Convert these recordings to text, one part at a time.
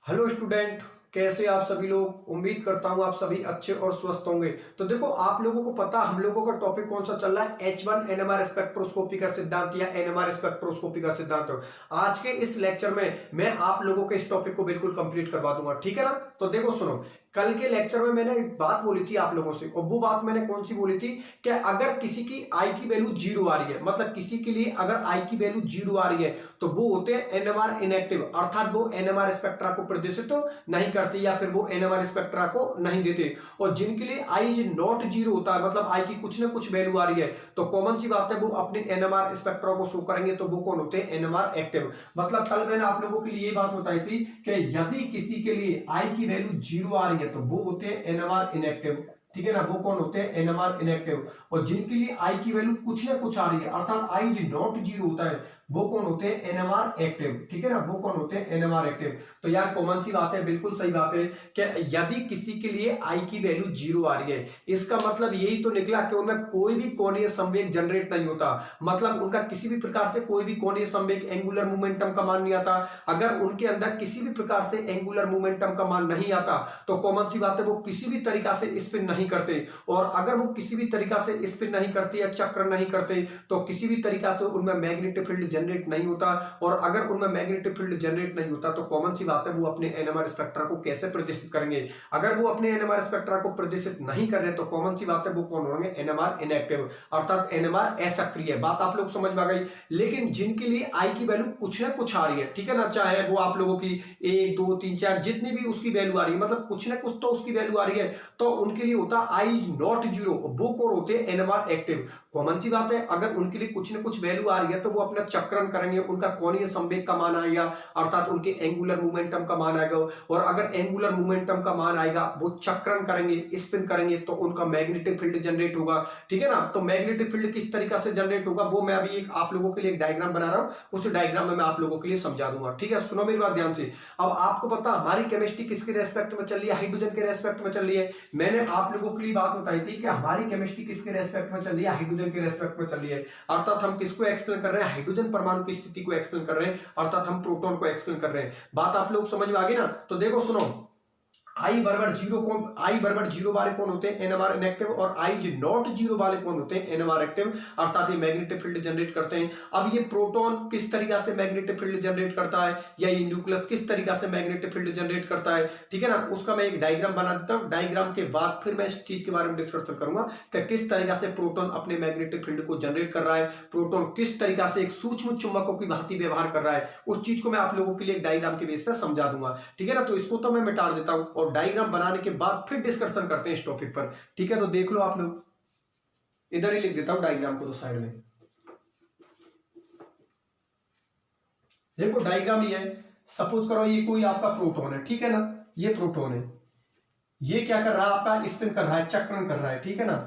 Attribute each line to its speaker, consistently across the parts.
Speaker 1: Hello student, कैसे आप सभी लोग। उम्मीद करता हूं आप सभी अच्छे और स्वस्थ होंगे। तो देखो, आप लोगों को पता हम लोगों का टॉपिक कौन सा चल रहा है, H1 एनएमआर स्पेक्ट्रोस्कोपी का सिद्धांत या एनएमआर स्पेक्ट्रोस्कोपी का सिद्धांत। आज के इस लेक्चर में मैं आप लोगों के इस टॉपिक को बिल्कुल कंप्लीट करवा दूंगा, ठीक है ना। तो देखो सुनो, कल के लेक्चर में मैंने एक बात बोली थी आप लोगों से, और वो बात मैंने कौन सी बोली थी कि अगर किसी की आई की वैल्यू जीरो आ रही है, मतलब किसी के लिए अगर आई की वैल्यू जीरो आ रही है तो वो होते हैं एनएमआर इनएक्टिव, अर्थात वो एनएमआर स्पेक्ट्रा को प्रदर्शित नहीं करती या फिर वो एनएमआर स्पेक्ट्रा को नहीं देते। और जिनके लिए आई इज नॉट जीरो होता है, मतलब आई की कुछ ना कुछ वैल्यू आ रही है, तो कॉमन सी बात है वो अपने एनएमआर स्पेक्ट्रा को शो करेंगे। तो वो कौन होते हैं, एनएमआर एक्टिव। मतलब कल मैंने आप लोगों के लिए ये बात बताई थी कि यदि किसी के लिए आई की वैल्यू जीरो आ रही है तो वो होते हैं एनएमआर इनएक्टिव, ठीक है ना। वो कौन होते हैं, एनएमआर इनएक्टिव। और जिनके लिए आई की वैल्यू कुछ ना कुछ आ रही है, अर्थात आई इज नॉट जीरो होता है, वो कौन होते हैं, एनएमआर एक्टिव, ठीक है ना। वो कौन होते हैं, एनएमआर एक्टिव। तो यार कॉमन सी बात है, बिल्कुल सही बात है कि यदि किसी के लिए आई की वैल्यू जीरो आ रही है, इसका मतलब यही तो निकला कि उनमें कोई भी कोणीय संवेग जनरेट नहीं होता, मतलब उनका किसी भी प्रकार से कोई भी कोणीय संवेग एंगुलर मोमेंटम का मान नहीं आता। अगर उनके अंदर किसी भी प्रकार से एंगुलर मोमेंटम का मान नहीं आता तो कॉमन सी बात है वो किसी भी तरीका से स्पिन नहीं करते। और अगर वो किसी भी तरीका से स्पिन नहीं करते या चक्र नहीं करते तो किसी भी तरीका से उनमें मैग्नेटिक फील्ड जनरेट नहीं होता। और अगर उनमें मैग्नेटिक फील्ड जनरेट नहीं होता तो कॉमन सी बात है वो अपने एनएमआर स्पेक्ट्रा को कैसे प्रदर्शित करेंगे। अगर वो अपने एनएमआर स्पेक्ट्रा को प्रदर्शित नहीं कर रहे तो कॉमन सी बात है वो कौन होंगे, एनएमआर इनएक्टिव, अर्थात एनएमआर असक्रिय। बात आप लोग समझ में आ गई। लेकिन जिनके लिए आई की वैल्यू कुछ ना कुछ आ रही है, ठीक है ना, चाहे वो आप लोगों की 1 2 3 4 जितनी भी उसकी वैल्यू आ रही है, मतलब कुछ ना कुछ तो उसकी वैल्यू आ रही है, तो उनके लिए होता आई इज नॉट जीरो। वो कौन होते हैं, एनएमआर एक्टिव। कॉमन सी बात है, अगर उनके लिए कुछ ना कुछ वैल्यू आ रही है तो वो अपना चक्रण करेंगे, उनका कोणीय संवेग का मान आएगा, अर्थात उनके एंगुलर मोमेंटम का मान आएगा। और अगर एंगुलर मोमेंटम का मान आएगा वो चक्रण करेंगे, स्पिन करेंगे, तो उनका मैग्नेटिक फील्ड जनरेट होगा, ठीक है ना। तो मैग्नेटिक फील्ड किस तरीका से जनरेट होगा वो मैं अभी एक आप लोगों के लिए एक डायग्राम बना रहा हूं, उस डायग्राम में मैं आप लोगों के लिए समझा दूंगा, ठीक है। सुनो मेरी बात ध्यान से। अब आपको पता हमारी केमिस्ट्री किसके रेस्पेक्ट में चल रही है, हाइड्रोजन के रेस्पेक्ट में चल रही है। मैंने आप लोगों के लिए बात बताई थी कि हमारी केमिस्ट्री किसके रेस्पेक्ट में चल रही है, हाइड्रोजन के रेस्पेक्ट में चल रही है। अर्थात हम किसको एक्सप्लेन कर रहे हैं, हाइड्रोजन परमाणु की स्थिति को एक्सप्लेन कर रहे हैं, अर्थात हम प्रोटॉन को एक्सप्लेन कर रहे हैं। बात आप लोग समझ में आ गई ना। तो देखो सुनो, आई बराबर जीरो वाले कौन होते हैं, एनएमआर इनएक्टिव। और आई इज नॉट जीरो वाले कौन होते हैं, एनएमआर एक्टिव, अर्थात ये मैग्नेटिक फील्ड जनरेट करते हैं। अब ये प्रोटॉन किस तरीका से मैग्नेटिक फील्ड जनरेट करता है, या ये न्यूक्लियस किस तरीका से मैग्नेटिक फील्ड जनरेट करता है, ठीक है ना, उसका मैं एक डायग्राम बना देता हूं। डायग्राम के बाद फिर मैं इस चीज के बारे में डिस्कस करूंगा कि किस तरीका से प्रोटॉन अपने मैग्नेटिक फील्ड को जनरेट कर रहा है, प्रोटॉन किस तरीका से एक सूक्ष्म चुंबकों की भांति व्यवहार कर रहा है, उस चीज को मैं आप लोगों के लिए एक डायग्राम के बेस पर समझा दूंगा, ठीक है ना। तो इसको तो मैं मिटा देता हूं और डायग्राम बनाने के बाद फिर डिस्कशन करते हैं इस टॉपिक पर, ठीक है। तो देख लो आप लोग, इधर ही लिख देता हूं डायग्राम को तो साइड में। देखो डायग्राम ये है, सपोज करो ये कोई आपका प्रोटॉन है, ठीक है ना, ये प्रोटॉन है, ये क्या कर रहा है, आपका स्पिन कर रहा है, चक्रण कर रहा है, ठीक है ना।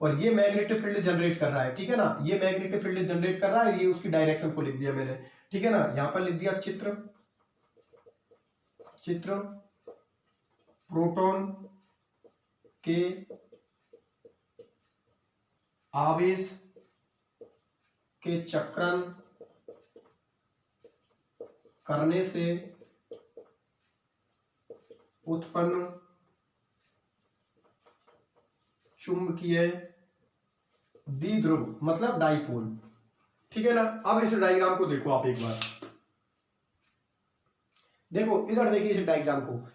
Speaker 1: और ये मैग्नेटिक फील्ड जनरेट कर रहा है, ठीक है ना, ये मैग्नेटिक फील्ड जनरेट कर रहा है, ये उसकी डायरेक्शन को लिख दिया मैंने, ठीक है ना। यहां पर लिख दिया चित्र प्रोटॉन के आवेश के चक्रण करने से उत्पन्न चुंबकीय द्विध्रुव, मतलब डाइपोल, ठीक है ना। अब इस डायग्राम को देखो आप एक बार, देखो इधर देखिए इस डायग्राम को।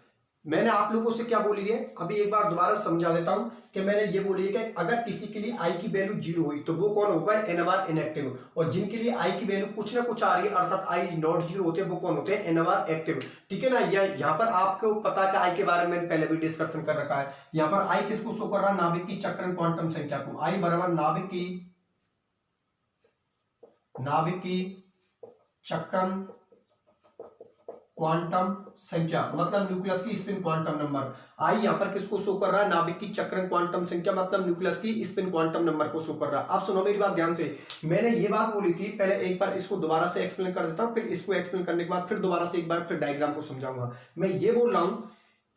Speaker 1: मैंने आप लोगों से क्या बोली है, अभी एक बार दोबारा समझा देता हूं कि मैंने ये बोली है कि अगर किसी के लिए आई की वैल्यू जीरो हुई तो वो कौन होगा, एनएमआर इनएक्टिव। और जिनके लिए आई की वैल्यू कुछ ना कुछ आ रही है, अर्थात आई इज नॉट जीरो होते हैं, वो कौन होते हैं, एनएमआर एक्टिव, ठीक है ना। यहाँ पर आपको पता है आई के बारे में पहले भी डिस्कशन कर रखा है। यहाँ पर आई किसको शो कर रहा है, नाभिक की चक्रण क्वांटम संख्या को। आई बराबर नाभिक की चक्रण क्वांटम संख्या, मतलब न्यूक्लियस की स्पिन क्वांटम नंबर। आई यहां पर किसको शो कर रहा है, नाभिक की चक्रण क्वांटम संख्या, मतलब न्यूक्लियस की स्पिन क्वांटम नंबर को शो कर रहा है। अब सुनो मेरी बात ध्यान से, मैंने ये बात बोली थी, पहले एक बार इसको दोबारा से एक्सप्लेन कर देता हूं, फिर इसको एक्सप्लेन करने के बाद फिर दोबारा से एक बार फिर डायग्राम को समझाऊंगा। मैं ये बोल रहा हूं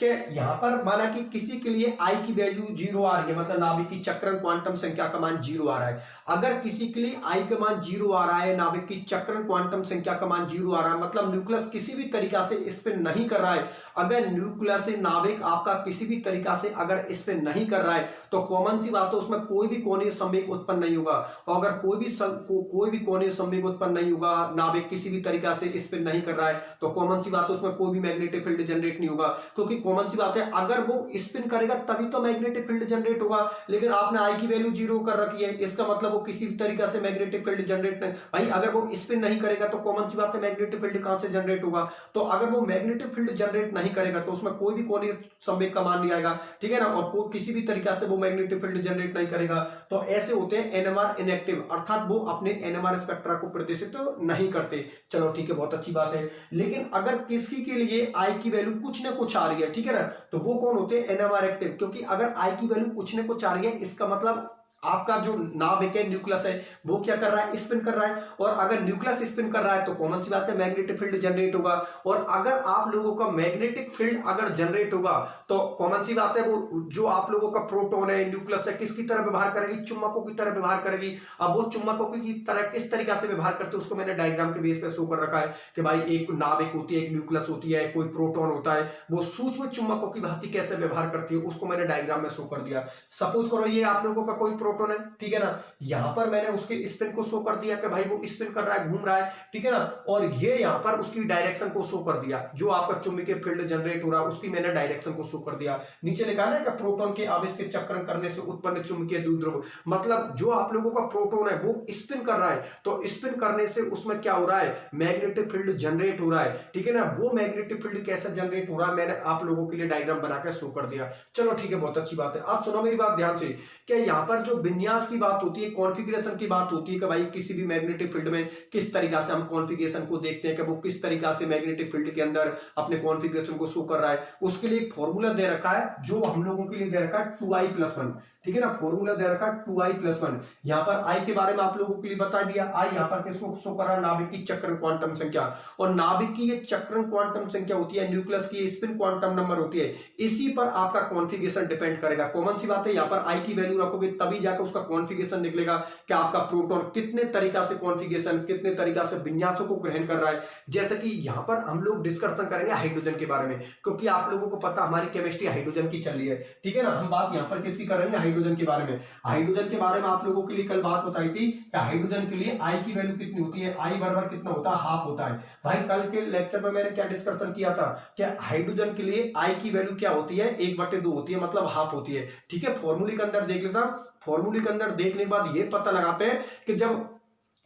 Speaker 1: कि यहां पर माना कि किसी के लिए आई की वैल्यू 0 आ रही है, मतलब नाभिक की चक्रण क्वांटम संख्या का मान 0 आ रहा है। अगर किसी के लिए आई का मान 0 आ रहा है, नाभिक की चक्रण क्वांटम संख्या का मान 0 आ रहा है, मतलब न्यूक्लियस किसी भी तरीका से स्पिन नहीं कर रहा है। अगर न्यूक्लियस से नाभिक आपका किसी भी तरीका से अगर स्पिन नहीं कर रहा है तो कॉमन सी बात है उसमें कोई भी कोणीय संवेग उत्पन्न नहीं होगा। और अगर कोई भी कोणीय संवेग उत्पन्न नहीं होगा, नाभिक किसी भी तरीका से स्पिन नहीं कर रहा है, तो कॉमन सी बात है उसमें कोई भी मैग्नेटिक फील्ड जनरेट नहीं होगा। क्योंकि कॉमन सी बात है अगर वो स्पिन करेगा तभी तो मैग्नेटिक फील्ड जनरेट होगा। लेकिन आपने आई की वैल्यू 0 कर रखी है, इसका मतलब वो किसी भी तरीका से मैग्नेटिक फील्ड जनरेट नहीं। भाई अगर वो स्पिन नहीं करेगा तो कॉमन सी बात है मैग्नेटिक फील्ड कहां से जनरेट होगा। तो अगर वो मैग्नेटिक फील्ड जनरेट नहीं करेगा तो उसमें कोई भी कोणीय संवेग का मान नहीं आएगा, ठीक है ना, और किसी भी तरीका से वो मैग्नेटिक फील्ड जनरेट नहीं करेगा। तो ऐसे होते हैं एनएमआर इनएक्टिव, अर्थात वो अपने एनएमआर स्पेक्ट्रा को प्रदर्शित तो नहीं करते। चलो ठीक है, बहुत अच्छी बात है। लेकिन अगर किसी के लिए आई की वैल्यू कुछ ना कुछ आ रही है, ठीक है ना, तो वो कौन होते हैं, एनएमआर एक्टिव। क्योंकि अगर आई की वैल्यू कुछ ना कुछ आ रही है इसका मतलब आपका जो नाभिक है, न्यूक्लियस है, वो क्या कर रहा है, स्पिन कर रहा है। और अगर न्यूक्लियस स्पिन कर रहा है तो कॉमन सी बात है मैग्नेटिक फील्ड जनरेट होगा। और अगर आप लोगों का मैग्नेटिक फील्ड अगर जनरेट होगा तो कॉमन सी बात है वो जो आप लोगों का प्रोटॉन है, न्यूक्लियस है, किसकी तरह व्यवहार करेगी, चुम्बकों की तरह व्यवहार करेगी। अब वो चुम्बकों की तरह किस तरीका से व्यवहार करते हैं उसको मैंने डायग्राम के बेस पे शो कर रखा है कि भाई एक नाभिक होती है, एक न्यूक्लियस होती है, कोई प्रोटॉन होता है, वो सूक्ष्म चुम्बकों की भांति कैसे व्यवहार करती है उसको मैंने डायग्राम में शो कर दिया। सपोज करो ये आप लोगों का कोई प्रोटॉन है, ठीक है ना, यहां पर मैंने उसके स्पिन को शो कर दिया कि भाई वो स्पिन कर रहा है, घूम रहा है, ठीक है ना, और ये यहां पर उसकी डायरेक्शन को शो कर दिया। जो आपका चुंबकीय फील्ड जनरेट हो रहा है उसकी मैंने डायरेक्शन को शो कर दिया। नीचे लिखा है ना कि प्रोटॉन के आवेश के चक्रण करने से उत्पन्न चुंबकीय द्विध्रुव, मतलब जो आप लोगों का प्रोटॉन है वो स्पिन कर रहा है, तो स्पिन करने से उसमें क्या हो रहा है, मैग्नेटिक फील्ड जनरेट हो रहा है, ठीक है ना। वो मैग्नेटिक फील्ड कैसे जनरेट हो रहा है मैंने आप लोगों के लिए डायग्राम बनाकर शो कर दिया। चलो ठीक है, बहुत अच्छी बात है। अब सुनो मेरी बात ध्यान से कि यहां पर जो विन्यास की बात होती है, कॉन्फ़िगरेशन की बात होती है कि भाई किसी भी मैग्नेटिक फील्ड में किस तरीका से हम कॉन्फ़िगरेशन को देखते हैं कि वो किस तरीका से मैग्नेटिक फील्ड के अंदर अपने कॉन्फ़िगरेशन को शो कर रहा है। उसके लिए एक फॉर्मूला दे रखा है जो हम लोगों के लिए दे रखा है 2i+1, ठीक है ना, फॉर्मूला दे रखा है 2i+1। यहां पर आई के बारे में आप लोगों के लिए बता दिया। आई यहां पर किसको शो कर रहा है, नाभिक की चक्रण क्वांटम संख्या। और नाभिक की ये चक्रण क्वांटम संख्या होती है, न्यूक्लियस की स्पिन क्वांटम नंबर होती है, इसी पर आपका कॉन्फ़िगरेशन डिपेंड करेगा। कॉमन सी बात है, यहां पर आई की वैल्यू रखोगे तभी जाकर उसका कॉन्फ़िगरेशन निकलेगा कि आपका प्रोटॉन कितने तरीका से कॉन्फ़िगरेशन, कितने तरीका से विन्यासों को ग्रहण कर रहा है। जैसे कि यहां पर हम लोग डिस्कशन करेंगे हाइड्रोजन के बारे में, क्योंकि आप लोगों को पता हमारी केमिस्ट्री हाइड्रोजन की चल रही है, ठीक है ना। हम बात यहां पर किसकी करेंगे, हाइड्रोजन के बारे में। हाइड्रोजन के बारे में आप लोगों के लिए कल बात बताई थी कि हाइड्रोजन के लिए आई की वैल्यू कितनी होती है, आई बराबर कितना होता है, हाफ होता है। भाई कल के लेक्चर में मैंने क्या डिस्कशन किया था कि हाइड्रोजन के लिए आई की वैल्यू क्या होती है, 1/2 होती है, मतलब हाफ होती है, ठीक है। फॉर्मूले के अंदर देख लेता, फॉर्मूले के अंदर देखने के बाद ये पता लगाते हैं कि जब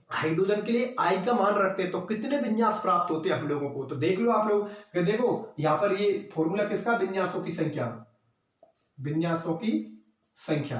Speaker 1: हाइड्रोजन के लिए आई का मान रखते हैं तो कितने विन्यास प्राप्त होते हैं हम लोगों को। तो देख लो आप लोग, देखो यहां पर ये फॉर्मूला किसका, विन्यासों की संख्या, विन्यासों की संख्या,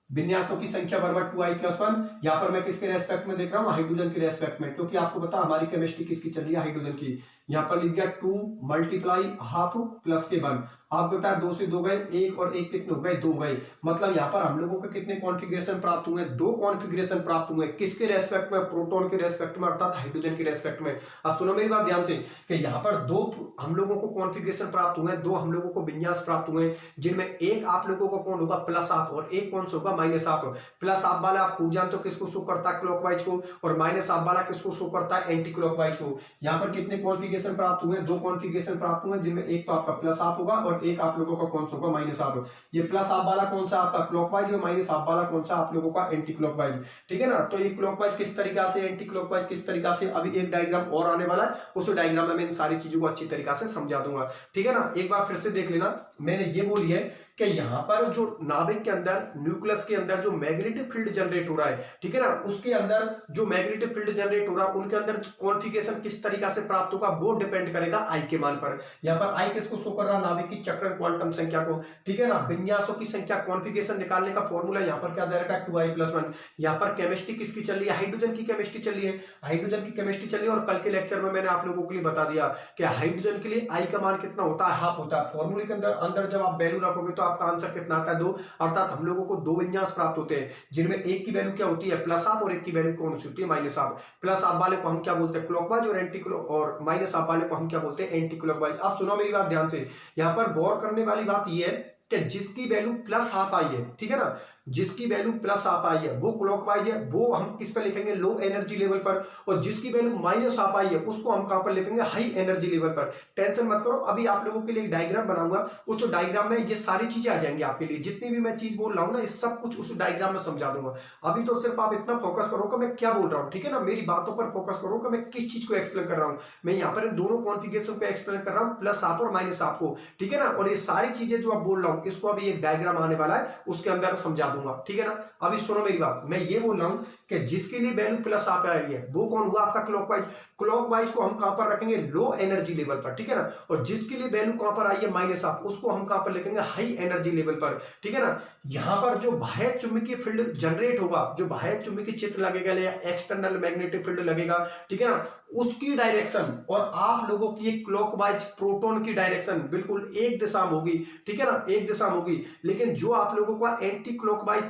Speaker 1: विन्यासों की संख्या बराबर 2i+1। यहां पर मैं किसके रेस्पेक्ट में देख रहा हूं, हाइड्रोजन के रेस्पेक्ट में, क्योंकि आपको पता हमारी केमिस्ट्री किसकी चल रही है, हाइड्रोजन की। यहां पर लिख दिया 2 × हाफ प्लस के 1। आपको बताया 2 से 2 गए, 1 और 1 कितने हो गए, 2 गए। मतलब यहां पर हम लोगों को कितने कॉन्फ़िगरेशन प्राप्त हुए, 2 कॉन्फ़िगरेशन प्राप्त हुए। किसके रेस्पेक्ट में, प्रोटॉन के रेस्पेक्ट में, अर्थात हाइड्रोजन के रेस्पेक्ट में। अब सुनो मेरी बात ध्यान से कि यहां पर 2 हम लोगों को कॉन्फ़िगरेशन प्राप्त हुए, 2 हम लोगों को विन्यास प्राप्त हुए, जिनमें एक आप लोगों को कौन होगा, प्लस हाफ, और एक कौन सा होगा, माइनस हाफ। प्लस हाफ वाला आप खूब जानते हो किसको शो करता है, क्लॉकवाइज को, और माइनस हाफ वाला किसको शो करता है, एंटी क्लॉकवाइज को। यहां पर कितने कॉन्फ़िगरेशन प्राप्त हुए, 2 कॉन्फ़िगरेशन प्राप्त हुए, जिनमें एक तो आपका प्लस हाफ होगा और एक आप लोगों का कौन सा होगा, माइनस हाफ। ये प्लस हाफ वाला कौन सा आपका क्लॉकवाइज, और माइनस हाफ वाला कौन सा आप लोगों का एंटी क्लॉकवाइज, ठीक है ना। तो ये क्लॉकवाइज किस तरीका से, एंटी क्लॉकवाइज किस तरीका से, अभी एक डायग्राम और आने वाला है, उस डायग्राम में मैं इन सारी चीजों को अच्छी तरीका से समझा दूंगा, ठीक है ना। एक बार फिर से देख लेना, मैंने ये बोली है कि यहां पर जो नाभिक के अंदर, न्यूक्लियस के अंदर जो मैग्नेटिक फील्ड जनरेट हो रहा है, ठीक है ना, उसके अंदर जो मैग्नेटिक फील्ड जनरेट हो रहा है उनके अंदर कॉन्फ़िगरेशन किस तरीका से प्राप्त होगा वो डिपेंड करेगा आई के मान पर। यहां पर आई किसको शो कर रहा है, नाभिक की चक्रण क्वांटम संख्या को, ठीक है ना। विन्यासों की संख्या, कॉन्फ़िगरेशन निकालने का फॉर्मूला यहां पर क्या दे रखा है, 2i+1। यहां पर केमिस्ट्री किसकी चल रही है, हाइड्रोजन की केमिस्ट्री चल रही है, हाइड्रोजन की केमिस्ट्री चल रही है। और कल के लेक्चर में मैंने आप लोगों के लिए बता दिया कि हाइड्रोजन के लिए आई का मान कितना होता है, हाफ होता है। फॉर्मूले के अंदर जब आप वैल्यू रखोगे तो तो आपका आंसर कितना आता है 2। अर्थात हम लोगों को दो विन्यास प्राप्त होते हैं जिनमें एक की वैल्यू क्या होती है प्लस हाफ और एक की वैल्यू कौन सी होती है माइनस हाफ। प्लस हाफ वाले को हम क्या बोलते हैं क्लॉकवाइज और एंटी क्लॉक, और माइनस हाफ वाले को हम क्या बोलते हैं एंटी क्लॉकवाइज। अब सुनो मेरी बात ध्यान से, यहां पर गौर करने वाली बात यह है कि जिसकी वैल्यू प्लस हाफ आई है, ठीक है ना, जिसकी वैल्यू प्लस हाफ आई है वो क्लॉकवाइज है, वो हम किस पर लिखेंगे लो एनर्जी लेवल पर, और जिसकी वैल्यू माइनस हाफ आई है उसको हम कहां पर लिखेंगे हाई एनर्जी लेवल पर। टेंशन मत करो, अभी आप लोगों के लिए एक डायग्राम बनाऊंगा, उस डायग्राम में ये सारी चीजें आ जाएंगी आपके लिए, जितनी भी मैं चीज बोल रहा हूं ना ये सब कुछ उस डायग्राम में समझा दूंगा। अभी तो सिर्फ आप इतना फोकस करो कि मैं क्या बोल रहा हूं, ठीक है ना, मेरी बातों पर फोकस करो कि मैं किस चीज को एक्सप्लेन कर रहा हूं। मैं यहाँ पर इन दोनों कॉन्फ़िगरेशन पे एक्सप्लेन कर रहा हूं, प्लस हाफ और माइनस हाफ को, ठीक है ना, और ये सारी चीजें जो आप बोल रहा हूं इसको अभी एक डायग्राम आने वाला है उसके अंदर समझा दूंगा, ठीक है ना। अभी सुनो मेरी बात, मैं ये बोल रहा हूं कि जिसके लिए वैल्यू प्लस हाफ आ रही है वो कौन हुआ आपका क्लॉकवाइज। क्लॉकवाइज को हम कहां पर रखेंगे लो एनर्जी लेवल पर, ठीक है ना, और जिसके लिए वैल्यू कहां पर आई है माइनस हाफ उसको हम कहां पर लिखेंगे हाई एनर्जी लेवल पर, ठीक है ना। यहां पर जो बाह्य चुंबकीय फील्ड जनरेट होगा, जो बाह्य चुंबकीय क्षेत्र लगेगा या एक्सटर्नल मैग्नेटिक फील्ड लगेगा, ठीक है ना, उसकी डायरेक्शन और आप लोगों की क्लॉकवाइज प्रोटॉन की डायरेक्शन बिल्कुल एक दिशा में होगी, ठीक है ना, एक दिशा में होगी। लेकिन जो आप लोगों का एंटी क्लॉकवाइज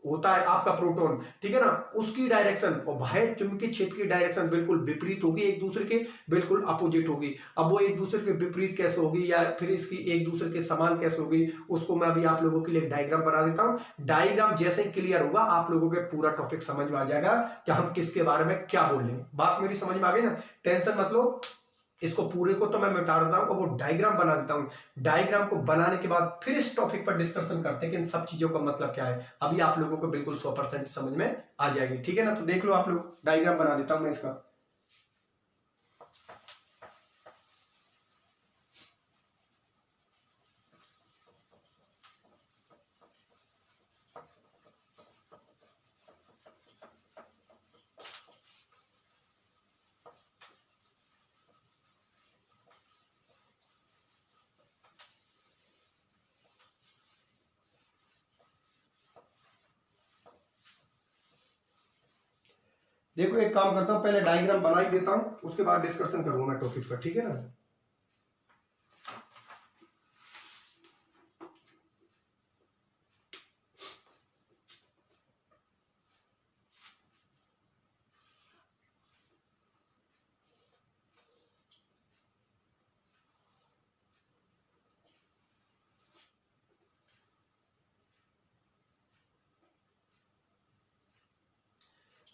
Speaker 1: होता है आपका प्रोटॉन, ठीक है ना, उसकी डायरेक्शन और बाह्य चुंबकीय क्षेत्र की डायरेक्शन बिल्कुल विपरीत होगी, एक दूसरे के बिल्कुल अपोजिट होगी। अब वो एक दूसरे के विपरीत कैसे होगी या फिर इसकी एक दूसरे के समान कैसे होगी उसको मैं अभी आप लोगों के लिए डायग्राम बना देता हूं। डायग्राम जैसे ही क्लियर होगा आप लोगों के पूरा टॉपिक समझ में आ जाएगा कि हम किसके बारे में क्या बोल रहे हैं। बात मेरी समझ में आ गई ना, टेंशन मत लो, इसको पूरे को तो मैं मिटा देता हूं और वो डायग्राम बना देता हूं। डायग्राम को बनाने के बाद फिर इस टॉपिक पर डिस्कशन करते हैं कि इन सब चीजों का मतलब क्या है। अभी आप लोगों को बिल्कुल 100% समझ में आ जाएगी, ठीक है ना। तो देख लो आप लोग, डायग्राम बना देता हूं मैं इसका। देखो एक काम करता हूं, पहले डायग्राम बना ही देता हूं उसके बाद डिस्कशन करूंगा टॉपिक पर, ठीक है ना।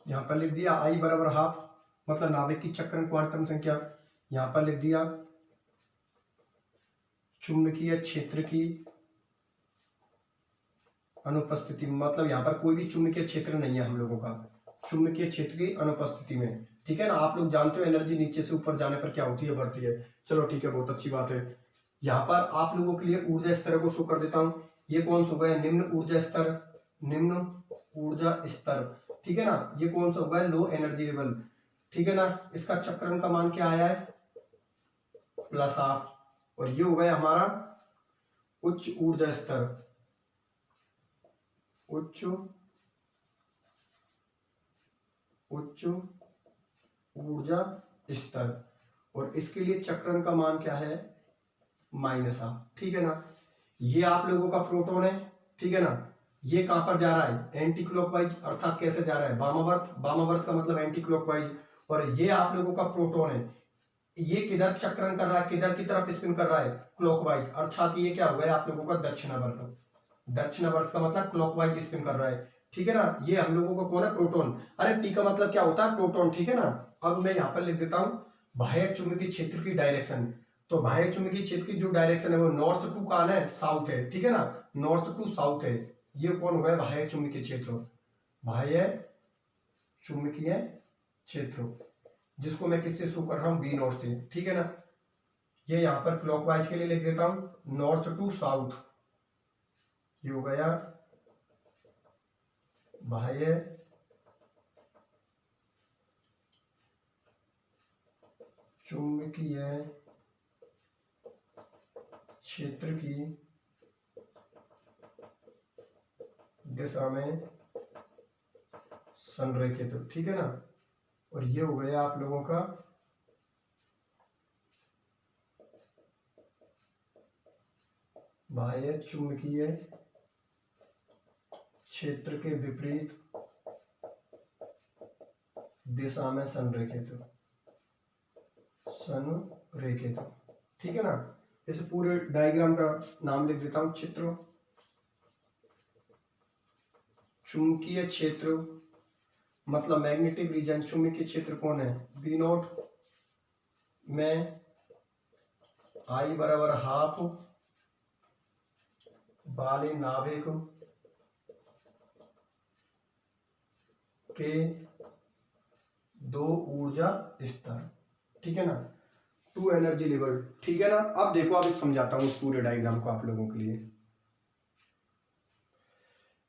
Speaker 1: यहां पर लिख दिया आई बराबर हाफ, मतलब नाभिक की चक्रण क्वांटम संख्या। यहां पर लिख दिया चुंबकीय क्षेत्र की अनुपस्थिति, मतलब यहां पर कोई भी चुंबकीय क्षेत्र नहीं है हम लोगों का, चुंबकीय क्षेत्र की अनुपस्थिति में, ठीक है ना। आप लोग जानते हो एनर्जी नीचे से ऊपर जाने पर क्या होती है, बढ़ती है। चलो ठीक है, बहुत अच्छी बात है। यहां पर आप लोगों के लिए ऊर्जा स्तर को शो कर देता हूं। ये कौन सा होगा, निम्न ऊर्जा स्तर, निम्न ऊर्जा स्तर, ठीक है ना। ये कौन सा होगा, लो एनर्जी लेवल, ठीक है ना। इसका चक्रण का मान क्या आया है प्लस हाफ, और ये हो गया हमारा उच्च ऊर्जा स्तर, उच्च उच्च ऊर्जा स्तर, और इसके लिए चक्रण का मान क्या है माइनस हाफ, ठीक है ना। ये आप लोगों का प्रोटॉन है, ठीक है ना। ये कहां पर जा रहा है एंटी क्लॉकवाइज, अर्थात कैसे जा रहा है वामावर्त, वामावर्त का मतलब एंटी क्लॉकवाइज। और ये आप लोगों का प्रोटॉन है, ये किधर चक्रण कर रहा है, किधर की तरफ स्पिन कर रहा है क्लॉकवाइज, अर्थात ये क्या हो गया आप लोगों का दक्षिणावर्त। दक्षिणावर्त का मतलब क्लॉकवाइज स्पिन कर रहा है, ठीक है ना। ये हम लोगों का कौन है प्रोटॉन, अरे पी का मतलब क्या होता है प्रोटॉन, ठीक है ना। अब मैं यहां पर लिख देता हूं बाह्य चुंबकीय क्षेत्र की डायरेक्शन। तो बाह्य चुंबकीय क्षेत्र की जो डायरेक्शन है वो नॉर्थ टू कहां है, साउथ है, ठीक है ना, नॉर्थ टू साउथ है। ये कौन हो गया बाह्य चुंबकीय क्षेत्र, बाह्य चुंबकीय क्षेत्र, जिसको मैं किससे शो कर रहा हूं बी नॉर्थ से, ठीक है ना। ये यहां पर क्लॉकवाइज के लिए लिख देता हूं नॉर्थ टू साउथ, ये हो गया बाह्य चुंबकीय क्षेत्र की दिशा में संरेखित, ठीक है ना। और ये हो गया आप लोगों का बाह्य चुंबकीय क्षेत्र के विपरीत दिशा में संरेखित संरेखित। ठीक है ना, इस पूरे डायग्राम का नाम लिख देता हूं, चित्र। चुंबकीय क्षेत्र मतलब मैग्नेटिक रीजन, चुंबकीय क्षेत्र कौन है, बी नोट में आई बराबर हाफ वाले नाभिक के दो ऊर्जा स्तर। ठीक है ना, टू एनर्जी लेवल। ठीक है ना, अब देखो, अब समझाता हूं इस पूरे डायग्राम को आप लोगों के लिए।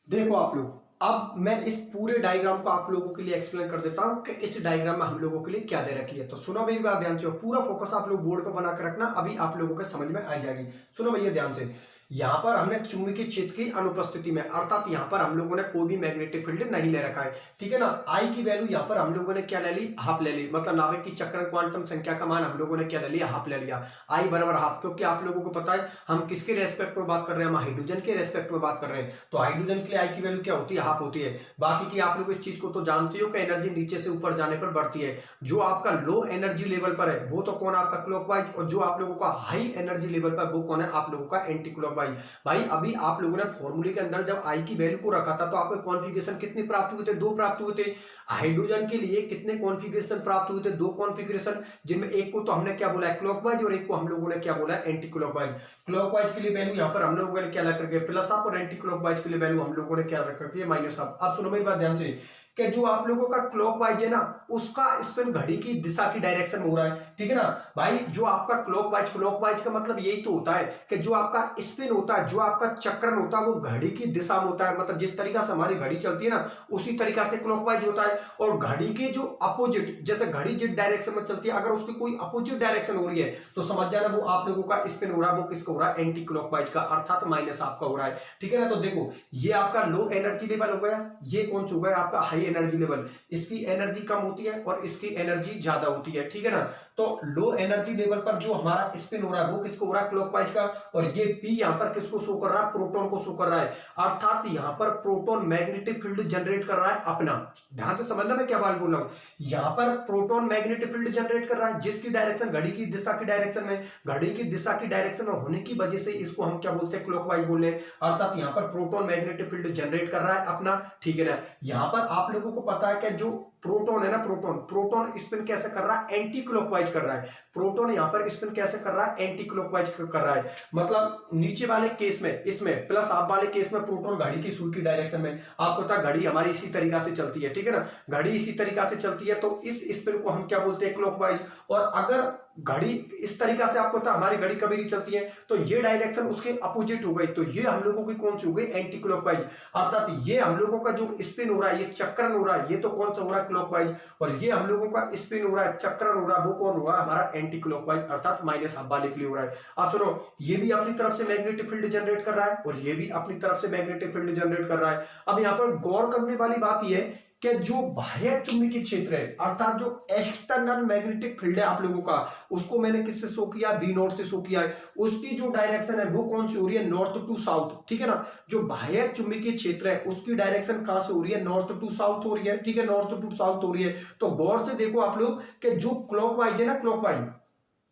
Speaker 1: देखो आप लोग, अब मैं इस पूरे डायग्राम को आप लोगों के लिए एक्सप्लेन कर देता हूं कि इस डायग्राम में हम लोगों के लिए क्या दे रखी है। तो सुनो मेरी बात ध्यान से, पूरा फोकस आप लोग बोर्ड पर बना कर रखना, अभी आप लोगों के समझ में आ जाएगी। सुनो भैया ध्यान से, यहां पर हमने चुंबकीय क्षेत्र की अनुपस्थिति में, अर्थात यहां पर हम लोगों ने कोई भी मैग्नेटिक फील्ड नहीं ले रखा है। ठीक है ना, आई की वैल्यू यहां पर हम लोगों ने क्या ले ली, हाफ ले ली, मतलब नाभिक की चक्रण क्वांटम संख्या का मान हम लोगों ने क्या ले लिया, हाफ ले लिया। आई बराबर हाफ, क्योंकि आप लोगों को पता है हम किसके रेस्पेक्ट में बात कर रहे हैं, हम हाइड्रोजन के रेस्पेक्ट में बात कर रहे हैं। तो हाइड्रोजन के लिए आई की वैल्यू क्या होती है, हाफ होती है। बाकी की आप लोग इस चीज को तो जानते हो कि एनर्जी नीचे से ऊपर जाने पर बढ़ती है। जो आपका लो एनर्जी लेवल पर है वो तो कौन, आपका क्लॉकवाइज, और जो आप लोगों का हाई एनर्जी लेवल पर वो कौन है, आप लोगों का एंटी क्लॉकवाइज। भाई अभी आप लोगों ने फॉर्मूले के अंदर जब आई की वैल्यू को रखा था तो आपको कॉन्फ़िगरेशन कितने प्राप्त हुए थे, दो प्राप्त हुए थे। हाइड्रोजन के लिए कितने कॉन्फ़िगरेशन प्राप्त हुए थे, दो कॉन्फ़िगरेशन, जिनमें एक को तो हमने क्या बोला है, क्लॉकवाइज, और एक को हम लोगों ने क्या बोला है, एंटी क्लॉकवाइज। क्लॉकवाइज के लिए वैल्यू यहां पर हम लोगों ने क्या रख रखी है, प्लस हाफ, और एंटी क्लॉकवाइज के लिए वैल्यू हम लोगों ने क्या रख रखी है, माइनस हाफ। अब सुनो मेरी बात ध्यान से, कि जो आप लोगों का क्लॉकवाइज है ना, उसका स्पिन घड़ी की दिशा की डायरेक्शन में हो रहा है। ठीक है ना भाई, जो आपका क्लॉकवाइज, क्लॉकवाइज का मतलब यही तो होता है कि जो आपका स्पिन होता है, जो आपका चक्रण होता है, वो घड़ी की दिशा में होता है। मतलब जिस तरीका से हमारी घड़ी चलती है ना, उसी तरीका से क्लॉकवाइज होता है। और घड़ी के जो अपोजिट, जैसे घड़ी जिस डायरेक्शन में चलती है, अगर उसकी कोई अपोजिट डायरेक्शन हो रही है तो समझ जाना वो आप लोगों का स्पिन हो रहा है, वो किसका हो रहा है, एंटी क्लॉकवाइज का, अर्थात माइनस आपका हो रहा है। ठीक है ना, तो देखो ये आपका लो एनर्जी लेवल हो गया, ये कौन सा हो गया, आपका हाई एनर्जी लेवल। इसकी एनर्जी कम होती है और इसकी एनर्जी ज्यादा होती है। ठीक है ना, तो लो एनर्जी लेवल पर जो हमारा स्पिन हो रहा है वो किसको हो रहा है, क्लॉकवाइज का। और ये पी यहां पर किसको शो कर रहा है, प्रोटॉन को शो कर रहा है। अर्थात यहां पर प्रोटॉन मैग्नेटिक फील्ड जनरेट कर रहा है अपना। ध्यान से समझना मैं क्या बात बोल रहा हूं, यहां पर प्रोटॉन मैग्नेटिक फील्ड जनरेट कर रहा है, जिसकी डायरेक्शन घड़ी की दिशा की डायरेक्शन में, घड़ी की दिशा की डायरेक्शन में होने की वजह से इसको हम क्या बोलते हैं, क्लॉकवाइज बोल रहे हैं। अर्थात यहां पर प्रोटॉन मैग्नेटिक फील्ड जनरेट कर रहा है अपना। ठीक है ना, यहां पर आप लोगों को पता है कि जो प्रोटॉन है ना, प्रोटॉन स्पिन कैसे कर रहा है, एंटी क्लॉकवाइज कर रहा है। प्रोटॉन यहां पर स्पिन कैसे कर रहा है, एंटी क्लॉकवाइज कर रहा है। मतलब नीचे वाले केस में, इसमें प्लस हाफ वाले केस में प्रोटॉन घड़ी की सुई की डायरेक्शन में, आपको पता है घड़ी हमारी इसी तरीका से चलती है। ठीक है ना, घड़ी इसी तरीका से चलती है, तो इस स्पिन को हम क्या बोलते हैं, क्लॉकवाइज। और अगर घड़ी इस तरीका से, आपको पता हमारी घड़ी कभी नहीं चलती है, तो ये डायरेक्शन उसके अपोजिट हो गई, तो ये हम लोगों की कौन सी हो गई, एंटी क्लॉकवाइज। अर्थात ये हम लोगों का जो स्पिन हो रहा है, ये चक्रण हो रहा है, ये तो कौन सा हो रहा है, क्लॉकवाइज। और ये हम लोगों का स्पिन हो रहा है, चक्रण हो रहा है, वो कौन हो रहा है, हमारा एंटी क्लॉकवाइज, अर्थात माइनस हाफ वाले के लिए हो रहा है। आप सुनो, ये भी अपनी तरफ से मैग्नेटिक फील्ड जनरेट कर रहा है और ये भी अपनी तरफ से मैग्नेटिक फील्ड जनरेट कर रहा है। अब यहां पर गौर करने वाली बात यह है कि जो बाह्य चुंबकीय क्षेत्र है, अर्थात जो एक्सटर्नल मैग्नेटिक फील्ड है आप लोगों का, उसको मैंने किससे शो किया, बी नॉट से शो किया है। उसकी जो डायरेक्शन है वो कौन सी हो रही है, नॉर्थ टू साउथ। ठीक है ना, जो बाह्य चुंबकीय क्षेत्र है उसकी डायरेक्शन कहां से हो रही है, नॉर्थ टू साउथ हो रही है। ठीक है, नॉर्थ टू साउथ हो रही है। तो गौर से देखो आप लोग कि जो क्लॉकवाइज है ना, क्लॉकवाइज,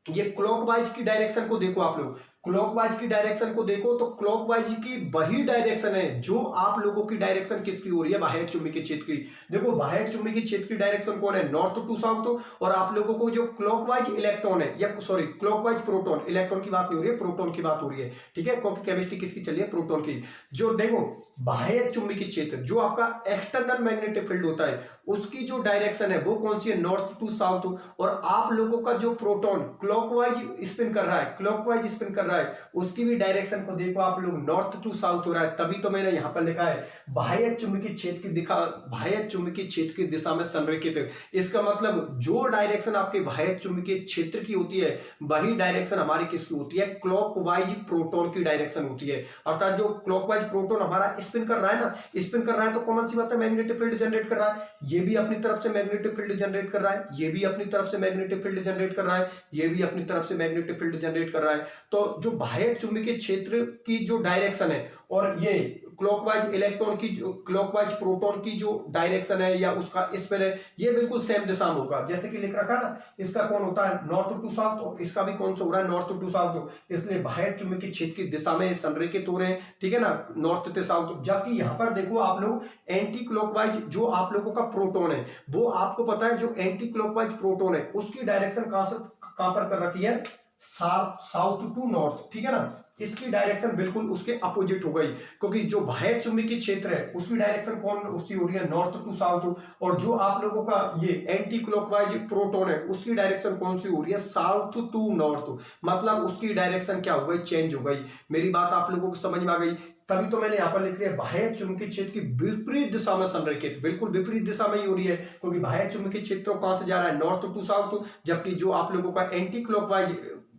Speaker 1: ये क्लॉकवाइज की डायरेक्शन को देखो आप लोग, क्लॉकवाइज की डायरेक्शन को देखो, तो क्लॉकवाइज की वही डायरेक्शन है जो आप लोगों की डायरेक्शन किसकी हो रही है, बाह्य चुंबकीय क्षेत्र की। देखो बाह्य चुंबकीय क्षेत्र की डायरेक्शन कौन है, नॉर्थ टू साउथ। और आप लोगों को जो क्लॉकवाइज इलेक्ट्रॉन है, या सॉरी क्लॉकवाइज प्रोटॉन, इलेक्ट्रॉन की बात नहीं हो रही है, प्रोटॉन की बात हो रही है। ठीक है, क्योंकि केमिस्ट्री किसकी चल रही है, प्रोटॉन की। जो देखो बाह्य चुंबकीय क्षेत्र, जो आपका एक्सटर्नल मैग्नेटिक फील्ड होता है, उसकी जो डायरेक्शन है वो कौन सी है, नॉर्थ टू साउथ। और आप लोगों का जो प्रोटॉन क्लॉकवाइज स्पिन कर रहा है, क्लॉकवाइज स्पिन कर रहा है, उसकी भी डायरेक्शन को देखो आप लोग, नॉर्थ टू साउथ हो रहा है। तभी तो मैंने यहां पर लिखा है बाह्य चुंबकीय क्षेत्र की दिशा, बाह्य चुंबकीय क्षेत्र की दिशा में संरेखित। इसका मतलब जो डायरेक्शन आपके बाह्य चुंबकीय क्षेत्र की होती है, वही डायरेक्शन हमारी किसकी होती है, क्लॉकवाइज प्रोटॉन की डायरेक्शन होती है। अर्थात जो क्लॉकवाइज प्रोटॉन हमारा स्पिन कर रहा है ना, स्पिन कर रहा है, तो कॉमन सी बात है मैग्नेटिक फील्ड जनरेट कर रहा है। ये भी अपनी तरफ से मैग्नेटिक फील्ड जनरेट कर रहा है, ये भी अपनी तरफ से मैग्नेटिक फील्ड जनरेट कर रहा है, ये भी अपनी तरफ से मैग्नेटिक फील्ड जनरेट कर रहा है। तो जो बाह्य चुंबकीय क्षेत्र की जो डायरेक्शन है और ये क्लॉकवाइज इलेक्ट्रॉन की, क्लॉकवाइज प्रोटॉन की जो डायरेक्शन है या उसका स्पिन है, ये बिल्कुल सेम दिशा में होगा। जैसे कि लिख रखा ना, इसका कौन होता है नॉर्थ टू साउथ, और इसका भी कौन सा हो रहा है नॉर्थ टू साउथ, इसलिए बाह्य चुंबकीय क्षेत्र की दिशा में संरेखित हो रहे हैं, ठीक है ना, नॉर्थ टू साउथ। जबकि यहां पर देखो आप लोग एंटी क्लॉकवाइज जो आप लोगों का प्रोटॉन है, वो आपको पता है जो एंटी क्लॉकवाइज प्रोटॉन है उसकी डायरेक्शन कहां पर कर रखी है, साउथ टू नॉर्थ, ठीक है ना। इसकी डायरेक्शन बिल्कुल उसके अपोजिट हो गई, क्योंकि जो बाह्य चुंबकीय क्षेत्र है उसकी डायरेक्शन कौन उसकी हो रही है नॉर्थ टू साउथ, और जो आप लोगों का ये एंटी क्लॉकवाइज प्रोटॉन है उसकी डायरेक्शन कौन सी हो रही है साउथ टू नॉर्थ, मतलब उसकी डायरेक्शन क्या हो गई, चेंज हो गई। मेरी बात आप लोगों को समझ में आ गई। तभी तो मैंने यहां पर लिख लिया बाह्य चुंबकीय क्षेत्र की विपरीत दिशा में संरेखित, बिल्कुल विपरीत दिशा में ही हो रही है, क्योंकि बाह्य चुंबकीय क्षेत्र कहां से जा रहा है नॉर्थ टू साउथ, जबकि जो आप लोगों का एंटी क्लॉकवाइज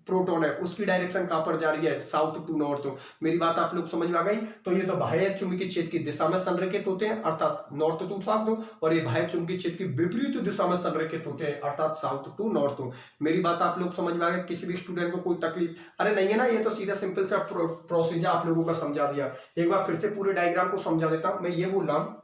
Speaker 1: प्रोटॉन है उसकी डायरेक्शन कहां पर जा रही है साउथ टू नॉर्थ। मेरी बात आप लोग समझ में आ गई। तो ये तो बाह्य चुंबकीय क्षेत्र की दिशा में संरेखित होते हैं अर्थात नॉर्थ टू साउथ, और ये बाह्य चुंबकीय क्षेत्र की विपरीत दिशा में संरेखित होते हैं अर्थात साउथ टू नॉर्थ। मेरी बात आप लोग समझ में आ गई। किसी भी स्टूडेंट को कोई तकलीफ अरे नहीं है ना, ये तो सीधा सिंपल सा प्रोसीजर आप लोगों का समझा दिया। एक बार फिर से पूरे डायग्राम को समझा देता हूं। मैं ये बोल रहा हूं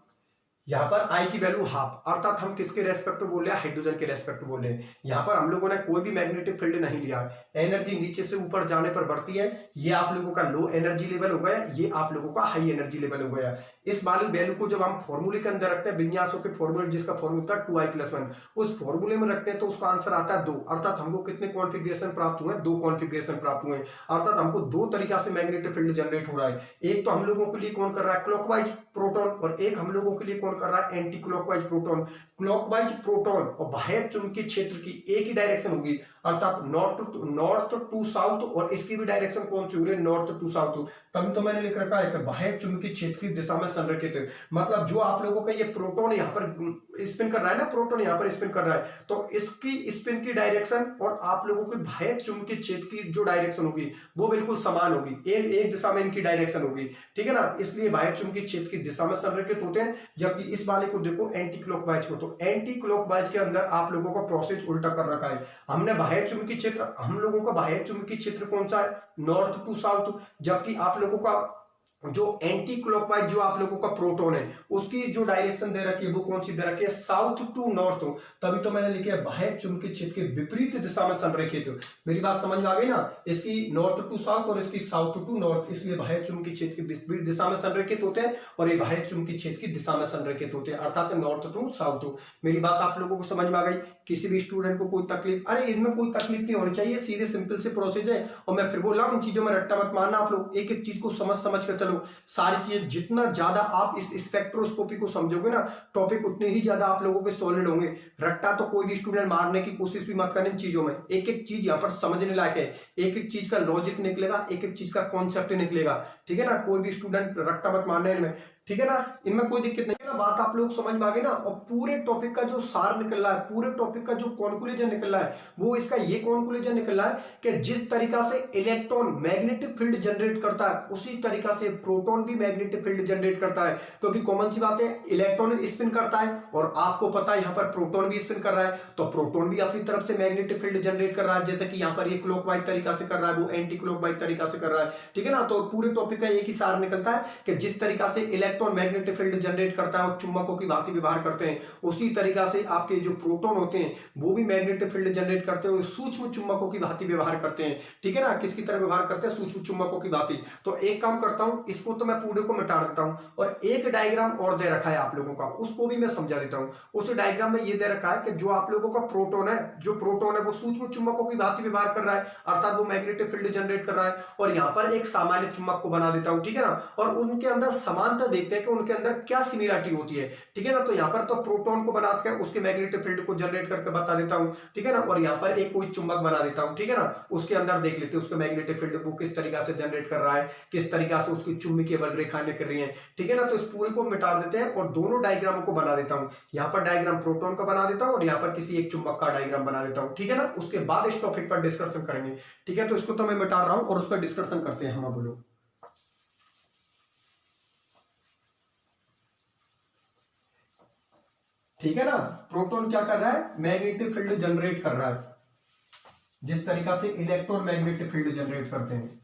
Speaker 1: यहाँ पर आई की वैल्यू हाफ, अर्थात हम किसके रेस्पेक्ट में बोल रहे हैं, हाइड्रोजन के रेस्पेक्ट में बोल रहे हैं। यहाँ पर हम लोगों ने कोई भी मैग्नेटिक फील्ड नहीं लिया, एनर्जी नीचे से ऊपर जाने पर बढ़ती है। ये आप लोगों का लो एनर्जी लेवल हो गया, ये आप लोगों का हाई एनर्जी लेवल हो गया। इस वाली वैल्यू को जब हम फॉर्मूले के अंदर रखते हैं, विन्यासों के फॉर्मूले जिसका फॉर्मूला होता है 2i+1, उस फॉर्मूले में रखते हैं तो उसका आंसर आता है 2, अर्थात हमको कितने कॉन्फिगरेशन प्राप्त हुए, 2 कॉन्फिगरेशन प्राप्त हुए, अर्थात हमको 2 तरीका से मैग्नेटिक फील्ड जनरेट हो रहा है। एक तो हम लोगों के लिए कौन कर रहा है क्लॉकवाइज प्रोटॉन, और एक हम लोगों के लिए कौन कर रहा है anti clockwise proton. Clockwise proton और बाह्य चुंबकीय क्षेत्र की एक ही डायरेक्शन होगी, अर्थात नॉर्थ टू साउथ, और इसकी भी डायरेक्शन कौन सी हो रही है नॉर्थ टू साउथ। तभी तो मैंने लिख रखा है कि बाह्य चुंबकीय क्षेत्र की दिशा में संरेखित है, मतलब जो आप लोगों का ये प्रोटॉन यहाँ पर स्पिन कर रहा है ना, प्रोटॉन यहाँ पर स्पिन कर रहा है, तो इसकी स्पिन की डायरेक्शन और आप लोगों की बाह्य चुंबकीय क्षेत्र की जो डायरेक्शन होगी वो बिल्कुल समान होगी, एक दिशा में इनकी डायरेक्शन होगी, ठीक है ना। इसलिए बाह्य चुंबकीय क्षेत्र की दिशा में संरेखित होते हैं। जबकि इस वाले को देखो एंटी क्लॉकवाइज को, तो एंटी क्लॉकवाइज के अंदर आप लोगों का प्रोसेस उल्टा कर रखा है। हमने बाह्य चुंबकीय क्षेत्र, हम लोगों का बाह्य चुंबकीय क्षेत्र कौन सा है नॉर्थ टू साउथ, जबकि आप लोगों का जो एंटी क्लॉकवाइज जो आप लोगों का प्रोटॉन है उसकी जो डायरेक्शन दे रखी है वो कौन सी दे रखी है साउथ टू नॉर्थ। तभी तो मैंने लिखा है बाह्य चुंबकीय क्षेत्र के विपरीत दिशा में संरेखित। मेरी बात समझ में आ गई ना, इसकी नॉर्थ टू साउथ और इसकी साउथ टू नॉर्थ, इसलिए बाह्य चुंबकीय क्षेत्र के विपरीत दिशा में संरेखित होते हैं और ये बाह्य चुंबकीय क्षेत्र की दिशा में संरेखित होते हैं अर्थात नॉर्थ टू साउथ। मेरी बात आप लोगों को समझ में आ गई। किसी भी स्टूडेंट को कोई तकलीफ, अरे इनमें कोई तकलीफ नहीं होनी चाहिए, सीधे सिंपल से प्रोसेस है। और मैं फिर बोल रहा हूं इन चीजों में रट्टा मत मारना, आप लोग एक एक चीज को समझ समझ कर चलो। सारी चीजें जितना ज्यादा आप इस स्पेक्ट्रोस्कोपी को समझोगे ना, टॉपिक उतने ही ज्यादा आप लोगों के सॉलिड होंगे। रट्टा तो कोई भी स्टूडेंट मारने की कोशिश भी मत करना इन चीजों में। एक एक चीज यहाँ पर समझने लायक है, एक एक चीज का लॉजिक निकलेगा, एक एक चीज का कॉन्सेप्ट निकलेगा, ठीक है ना। कोई भी स्टूडेंट रट्टा मत मारने इनमें, ठीक है ना, इनमें कोई दिक्कत नहीं है ना। बात आप लोग समझ में आ गई ना। और पूरे टॉपिक का जो सार निकल रहा है, पूरे टॉपिक का जो कॉन्क्लूजन निकल रहा है वो इसका ये कॉन्क्लूजन निकल रहा है कि जिस तरीका से इलेक्ट्रॉन मैग्नेटिक फील्ड जनरेट करता है उसी तरीका से प्रोटॉन भी मैग्नेटिक फील्ड जनरेट करता है। क्योंकि कॉमन सी बात है, इलेक्ट्रॉन स्पिन करता है और आपको पता है यहाँ पर प्रोटॉन भी स्पिन कर रहा है, तो प्रोटॉन भी अपनी तरफ से मैग्नेटिक फील्ड जनरेट कर रहा है। जैसे कि यहाँ पर ये क्लॉकवाइज तरीका से कर रहा है, वो एंटी क्लॉकवाइज तरीका से कर रहा है, ठीक है ना। तो पूरे टॉपिक का एक ही सार निकलता है कि जिस तरीका से इलेक्ट्रॉन मैग्नेटिक फील्ड जनरेट करता है और चुंबकों की भांति व्यवहार करते हैं, उसी तरीका से आपके जो प्रोटॉन होते हैं वो भी मैग्नेटिक फील्ड जनरेट करते हैं और सूक्ष्म चुंबकों की भांति व्यवहार करते हैं, ठीक है ना। किसकी तरह व्यवहार करते हैं, सूक्ष्म चुंबकों की भांति। तो एक काम करता हूं, इसको तो मैं पूरे को मिटा देता हूं और एक डायग्राम और दे रखा है आप लोगों का, उसको भी मैं समझा देता हूं। उस डायग्राम में ये दे रखा है कि जो आप लोगों का प्रोटॉन है, जो प्रोटॉन है वो सूक्ष्म चुंबकों की भांति व्यवहार कर रहा है, अर्थात वो मैग्नेटिक फील्ड जनरेट कर रहा है। और यहां पर एक सामान्य चुंबक को बना देता हूं, ठीक है ना। और उनके अंदर समानता देखते हैं कि उनके अंदर क्या सिमिलरिटी होती है, ठीक है ना। तो यहाँ पर तो प्रोटॉन को बनाकर उसके मैग्नेटिक फील्ड को जनरेट करके बता देता हूं, ठीक है ना। और यहाँ पर एक कोई चुंबक बना देता हूं, ठीक है ना। उसके अंदर देख लेते हैं उसके मैग्नेटिक फील्ड को किस तरीका से जनरेट कर रहा है, किस तरीका से उसकी चुंबकीय बल रेखाएं निकल रही है, ठीक है ना। तो इस पूरे को मिटा देते हैं और दोनों डायग्रामों को बना देता हूं। यहाँ पर डायग्राम प्रोटॉन का बना देता हूं और यहाँ पर किसी एक चुंबक का डायग्राम बना देता हूं, ठीक है ना। उसके बाद इस टॉपिक पर डिस्कशन करेंगे, ठीक है। तो इसको तो मैं मिटा रहा हूं और उस पर डिस्कशन करते हैं। हम बोलो, ठीक है ना। प्रोटॉन क्या कर रहा है, मैग्नेटिक फील्ड जनरेट कर रहा है, जिस तरीका से इलेक्ट्रॉन मैग्नेटिक फील्ड जनरेट करते हैं।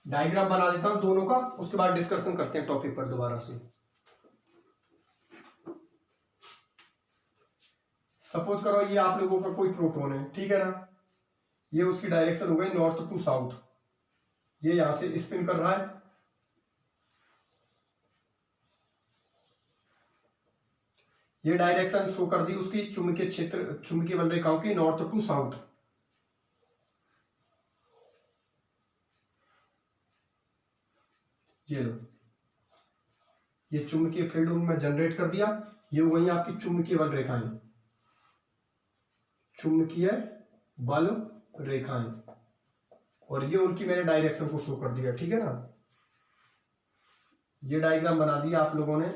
Speaker 1: डायग्राम बना देता हूं दोनों का, उसके बाद डिस्कशन करते हैं टॉपिक पर दोबारा से। सपोज करो ये आप लोगों का कोई प्रोटॉन है, ठीक है ना, ये उसकी डायरेक्शन हो गई नॉर्थ टू साउथ, ये यहां से स्पिन कर रहा है, ये डायरेक्शन शो कर दी उसकी चुंबकीय क्षेत्र, चुंबकीय बल रेखाओं की नॉर्थ टू साउथ। ये लो, ये चुंबकीय फील्ड उनमें जनरेट कर दिया, ये वही आपकी चुंबकीय बल रेखाएं, चुंबकीय बल रेखाएं, और ये उनकी मैंने डायरेक्शन को शो कर दिया, ठीक है ना। ये डायग्राम बना दिया आप लोगों ने,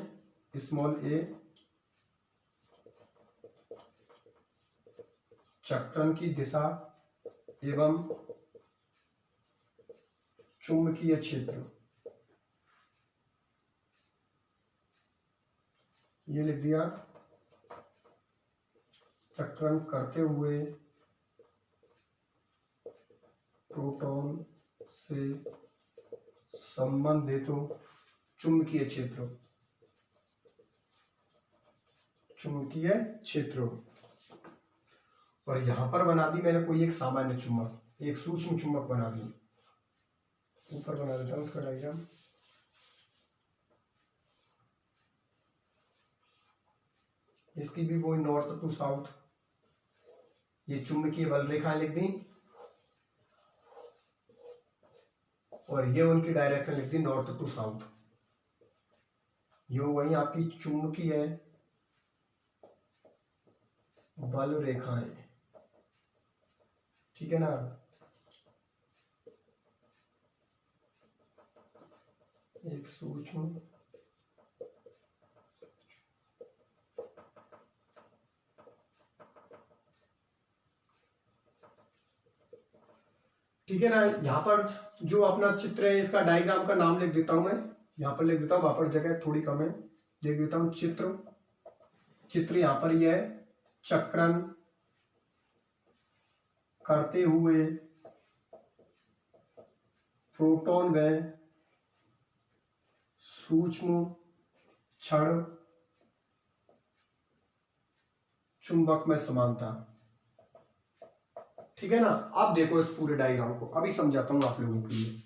Speaker 1: स्मॉल ए चक्रण की दिशा एवं चुंबकीय क्षेत्र, ये लिख दिया चक्रण करते हुए प्रोटॉन से संबंधित चुंबकीय क्षेत्र, चुंबकीय क्षेत्र। और यहां पर बना दी मैंने कोई एक सामान्य चुंबक, एक सूक्ष्म चुंबक बना दी, ऊपर बना देता हूं उसका डायग्राम। इसकी भी वही नॉर्थ टू साउथ, ये चुंबकीय बल रेखाएं लिख दी, और ये उनकी डायरेक्शन लिख दी नॉर्थ टू साउथ। ये वही आपकी चुंबकीय बल रेखाएं, ठीक है ना। एक सूक्ष्म ठीक है ना। यहाँ पर जो अपना चित्र है इसका डायग्राम का नाम लिख देता हूं मैं, यहाँ पर लिख देता हूं, वहां पर जगह थोड़ी कम है, लिख देता हूं चित्र। चित्र यहाँ पर यह है, चक्रण करते हुए प्रोटॉन व सूक्ष्म क्षण चुंबक में समानता, ठीक है ना। अब देखो इस पूरे डायग्राम को, अभी समझाता हूं आप लोगों के लिए।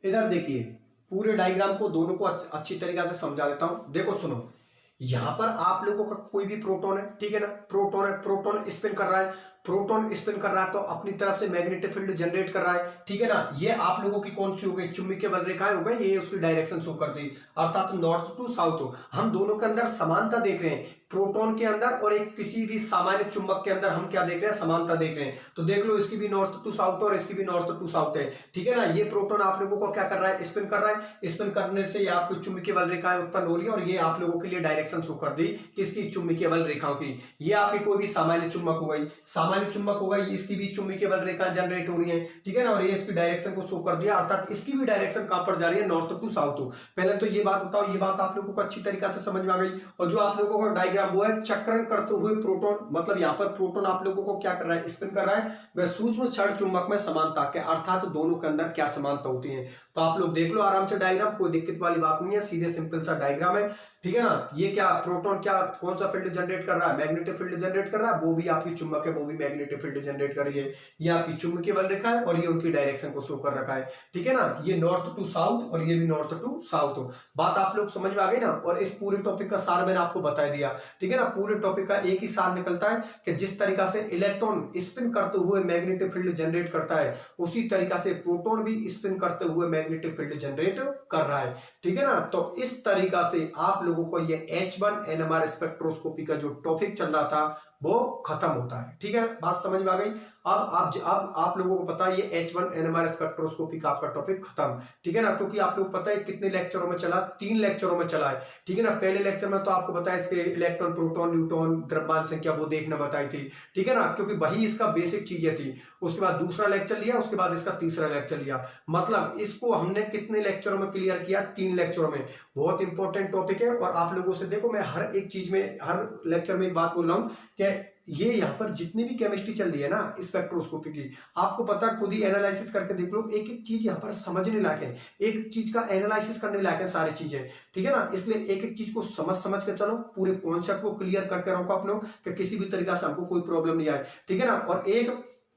Speaker 1: इधर देखिए पूरे डायग्राम को, दोनों को अच्छी तरीके से समझा देता हूं। देखो सुनो, यहां पर आप लोगों का कोई भी प्रोटॉन है, ठीक है ना, प्रोटॉन है, प्रोटॉन स्पिन कर रहा है, प्रोटॉन स्पिन कर रहा है तो अपनी तरफ से मैग्नेटिक फील्ड जनरेट कर रहा है, ठीक है ना। ये आप लोगों की कौन सी हो गई, चुंबकीय बल रेखाएं हो गई, ये उसकी डायरेक्शन शो कर दी, अर्थात नॉर्थ टू साउथ हो। हम दोनों के अंदर समानता देख रहे हैं, प्रोटॉन के अंदर और एक किसी भी सामान्य चुंबक के अंदर हम क्या देख रहे हैं, समानता देख रहे हैं। तो देख लो इसकी भी नॉर्थ टू साउथ और इसकी भी नॉर्थ टू साउथ है, ठीक है ना। ये प्रोटॉन आप लोगों को क्या कर रहा है, स्पिन कर रहा है, स्पिन करने से ये आपको चुंबकीय बल रेखाएं उत्पन्न हो रही है, और ये आप लोगों के लिए डायरेक्शन शो कर दी किसकी, चुंबकीय बल रेखाओं की। ये आपकी कोई भी सामान्य चुंबक हो गई, सामान्य चुंबक हो गई, इसकी भी चुंबकीय बल रेखा जनरेट हो रही है, ठीक है ना, और ये इसकी डायरेक्शन को शो कर दिया, अर्थात इसकी भी डायरेक्शन कहां पर जा रही है, नॉर्थ टू साउथ हो। पहले तो ये बात बताओ, ये बात आप लोगों को अच्छी तरीके से समझ में आ गई। और जो आप लोगों का डायग्राम वो है चक्रण करते हुए प्रोटॉन, मतलब यहाँ पर प्रोटॉन आप लोगों को क्या कर रहा है, स्पिन कर रहा है, वह सूक्ष्म क्षण चुंबक में समानता के, अर्थात दोनों के अंदर क्या समानता होती है। तो आप लोग देख लो आराम से डायग्राम, कोई दिक्कत वाली बात नहीं है, सीधे सिंपल सा डायग्राम है, ठीक है ना। ये क्या प्रोटॉन क्या कौन सा फील्ड जनरेट कर रहा है, मैग्नेटिक फील्ड जनरेट कर रहा है, वो भी आपकी चुंबक है, वो भी मैग्नेटिक फील्ड जनरेट कर रही है। ये आपकी चुंबकीय बल रेखा है और ये उनकी डायरेक्शन को शो कर रखा है, ठीक है ना। ये नॉर्थ टू साउथ और ये भी नॉर्थ टू साउथ हो। बात आप लोग समझ में आ गई ना। और इस पूरे टॉपिक का सार मैंने आपको बता दिया, ठीक है ना। पूरे टॉपिक का एक ही सार निकलता है कि जिस तरीका से इलेक्ट्रॉन स्पिन करते हुए मैग्नेटिक फील्ड जनरेट करता है, उसी तरीका से प्रोटॉन भी स्पिन करते हुए मैग्नेटिक फील्ड जनरेट कर रहा है, ठीक है ना। तो इस तरीका से आप लोगों को ये H1 NMR स्पेक्ट्रोस्कोपी का जो टॉपिक चल रहा था वो खत्म होता है। ठीक है, बात समझ में आ गई। अब आप लोगों को पता है ये H1 NMR स्पेक्ट्रोस्कोपी का आपका टॉपिक खत्म। ठीक है ना, क्योंकि आप लोग पता है कितने लेक्चरों में चला, 3 लेक्चरों में चला है। ठीक है ना, पहले लेक्चर में तो आपको पता है इसके इलेक्ट्रॉन, प्रोटॉन, न्यूट्रॉन, द्रव्यमान संख्या वो देखना बताई थी। ठीक है ना, क्योंकि वही इसका बेसिक चीजें थी। उसके बाद दूसरा लेक्चर लिया, उसके बाद इसका तीसरा लेक्चर लिया। मतलब इसको हमने कितने लेक्चरों में क्लियर किया, 3 लेक्चरों में। बहुत इंपॉर्टेंट टॉपिक है। और आप लोगों से देखो, मैं हर एक चीज में, हर लेक्चर में एक बात बोल रहा हूं कि ये यहाँ पर जितनी भी केमिस्ट्री चल रही है ना स्पेक्ट्रोस्कोपी की, आपको पता, खुद ही एनालिसिस करके देख लो, एक एक चीज यहाँ पर समझने लायक है, एक चीज का एनालिसिस करने लायक है सारी चीजें। ठीक है ना, इसलिए एक एक चीज को समझ समझ के चलो, पूरे कॉन्सेप्ट को क्लियर करके रखो आप लोग, कि किसी भी तरीका से हमको कोई प्रॉब्लम नहीं आए। ठीक है ना, और एक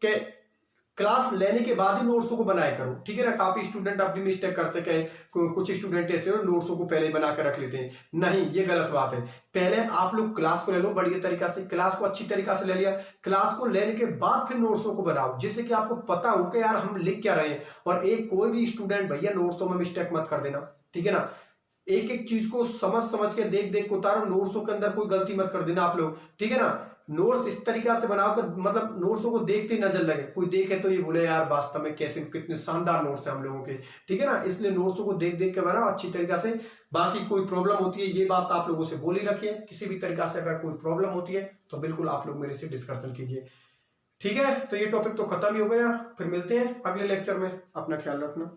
Speaker 1: के क्लास लेने के बाद ही नोट्सों को बनाया करो। ठीक है ना, काफी स्टूडेंट अब भी मिस्टेक करते हैं, कुछ स्टूडेंट ऐसे हो नोट्सों को पहले ही बना कर रख लेते हैं। नहीं, ये गलत बात है। पहले आप लोग क्लास को ले लो बढ़िया तरीका से, क्लास को अच्छी तरीका से ले लिया, क्लास को लेने के बाद फिर नोट्सों को बनाओ, जिससे कि आपको पता हो कि यार हम लिख क्या रहे हैं। और एक कोई भी स्टूडेंट भैया नोट्सों में मिस्टेक मत कर देना। ठीक है ना, एक एक चीज को समझ समझ के देख देख के उतारो, नोट्सों के अंदर कोई गलती मत कर देना आप लोग। ठीक है ना, नोट्स इस तरीका से बनाओ कि मतलब नोट्सों को देखते ही नजर लगे, कोई देखे तो ये बोले यार वास्तव में कैसे, कितने शानदार नोट्स हैं हम लोगों के। ठीक है ना, इसलिए नोट्सों को देख देख के बनाओ अच्छी तरीका से। बाकी कोई प्रॉब्लम होती है, ये बात आप लोगों से बोल ही रखिए, किसी भी तरीका से अगर कोई प्रॉब्लम होती है तो बिल्कुल आप लोग मेरे से डिस्कशन कीजिए। ठीक है, तो ये टॉपिक तो खत्म ही हो गया, फिर मिलते हैं अगले लेक्चर में। अपना ख्याल रखना।